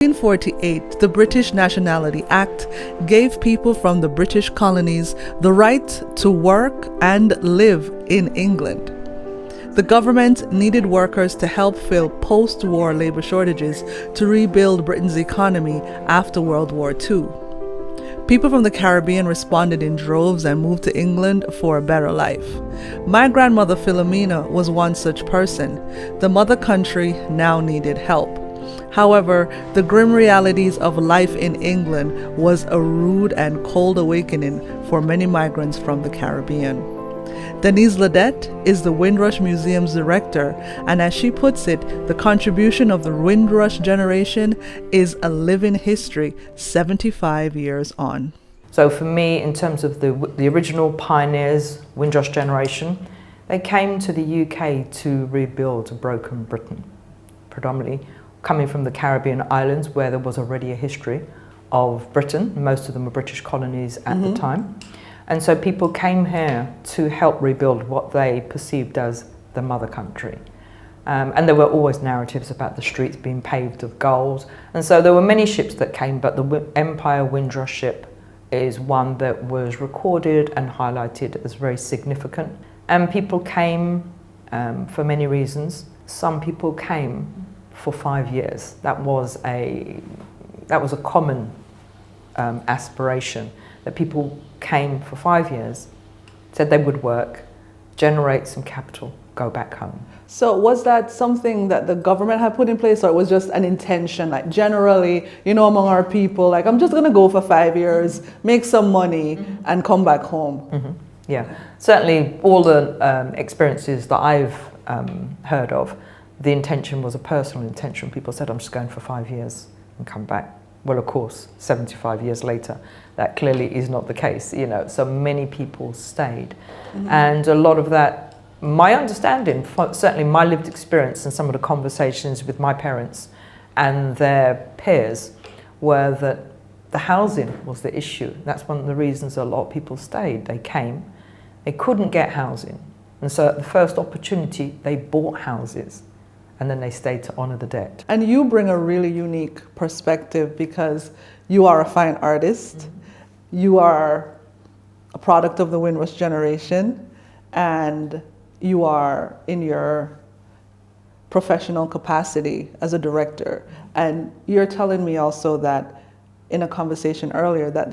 In 1948, the British Nationality Act gave people from the British colonies the right to work and live in England. The government needed workers to help fill post-war labor shortages to rebuild Britain's economy after World War II. People from the Caribbean responded in droves and moved to England for a better life. My grandmother Philomena was one such person. The mother country now needed help. However, the grim realities of life in England was a rude and cold awakening for many migrants from the Caribbean. Denise Ledette is the Windrush Museum's director, and as she puts it, the contribution of the Windrush Generation is a living history 75 years on. So for me, in terms of the original pioneers, Windrush Generation, they came to the UK to rebuild a broken Britain, predominantly coming from the Caribbean islands where there was already a history of Britain. Most of them were British colonies at the time. And so people came here to help rebuild what they perceived as the mother country. And there were always narratives about the streets being paved of gold. And so there were many ships that came, but the Empire Windrush ship is one that was recorded and highlighted as very significant. And people came for many reasons. Some people came for 5 years. That was a common aspiration, that people came for 5 years, said they would work, generate some capital, go back home. So was that something that the government had put in place, or it was just an intention, like generally, among our people, like I'm just gonna go for 5 years, make some money and come back home? Yeah, certainly all the experiences that I've heard of, the intention was a personal intention. People said, I'm just going for 5 years and come back. Well, of course, 75 years later, that clearly is not the case, so many people stayed. And a lot of that, my understanding, certainly my lived experience and some of the conversations with my parents and their peers, were that the housing was the issue. That's one of the reasons a lot of people stayed. They came, they couldn't get housing. And so at the first opportunity, they bought houses. And then they stayed to honor the debt. And you bring a really unique perspective because you are a fine artist. You are a product of the Windrush Generation, and you are in your professional capacity as a director. And you're telling me also that in a conversation earlier that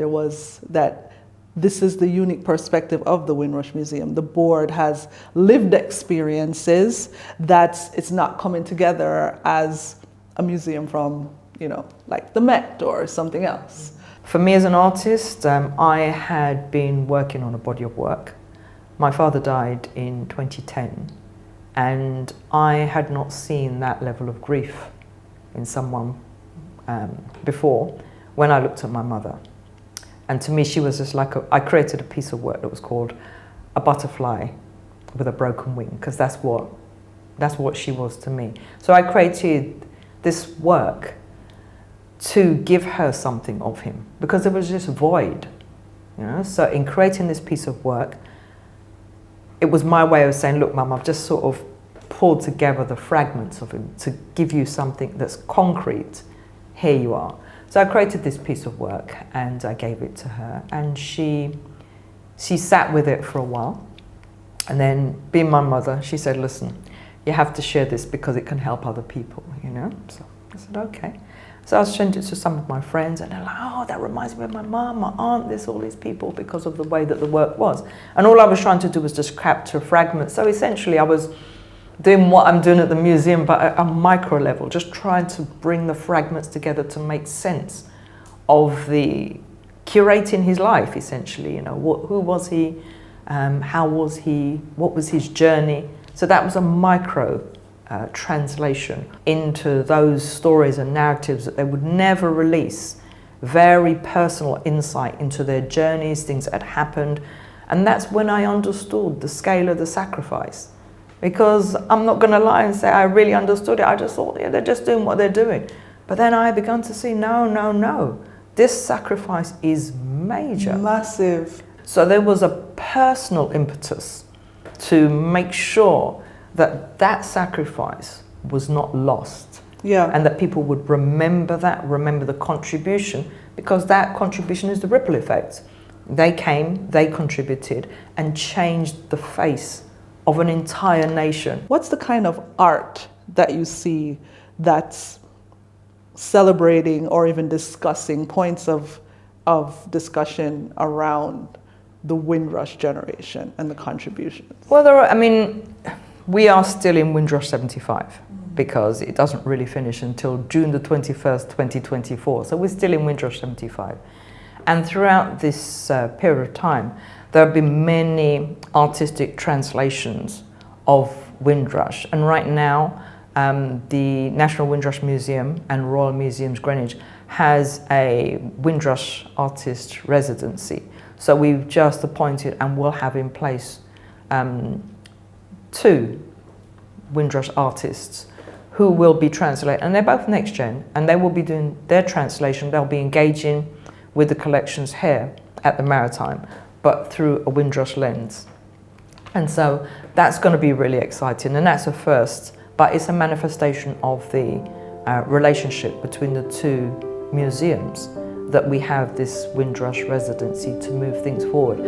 this is the unique perspective of the Windrush Museum. The board has lived experiences that it's not coming together as a museum from, like the Met or something else. For me as an artist, I had been working on a body of work. My father died in 2010, and I had not seen that level of grief in someone before when I looked at my mother. And to me, she was just like I created a piece of work that was called A Butterfly with a Broken Wing, because that's what she was to me. So I created this work to give her something of him, because there was just void. So in creating this piece of work, it was my way of saying, look, Mum, I've just sort of pulled together the fragments of him to give you something that's concrete. Here you are. So I created this piece of work and I gave it to her, and she sat with it for a while. And then, being my mother, she said, listen, you have to share this because it can help other people, So I said, okay. So I sent it to some of my friends, and they're like, oh, that reminds me of my mum, my aunt, this, all these people, because of the way that the work was. And all I was trying to do was just capture fragments. So essentially I was doing what I'm doing at the museum, but at a micro level, just trying to bring the fragments together to make sense of the curating his life, essentially. Who was he? How was he? What was his journey? So that was a micro translation into those stories and narratives that they would never release. Very personal insight into their journeys, things that had happened. And that's when I understood the scale of the sacrifice. Because I'm not going to lie and say I really understood it. I just thought, yeah, they're just doing what they're doing. But then I began to see, no. This sacrifice is major. Massive. So there was a personal impetus to make sure that that sacrifice was not lost Yeah. And that people would remember that, remember the contribution, because that contribution is the ripple effect. They came, they contributed, and changed the face of an entire nation. What's the kind of art that you see that's celebrating or even discussing points of discussion around the Windrush generation and the contributions? Well, we are still in Windrush 75 because it doesn't really finish until June the 21st, 2024. So we're still in Windrush 75. And throughout this period of time, there have been many artistic translations of Windrush. And right now, the National Windrush Museum and Royal Museums Greenwich has a Windrush artist residency. So we've just appointed and will have in place 2 Windrush artists who will be translating, and they're both next gen, and they will be doing their translation. They'll be engaging with the collections here at the Maritime, but through a Windrush lens. And so that's going to be really exciting, and that's a first, but it's a manifestation of the relationship between the 2 museums that we have this Windrush residency to move things forward.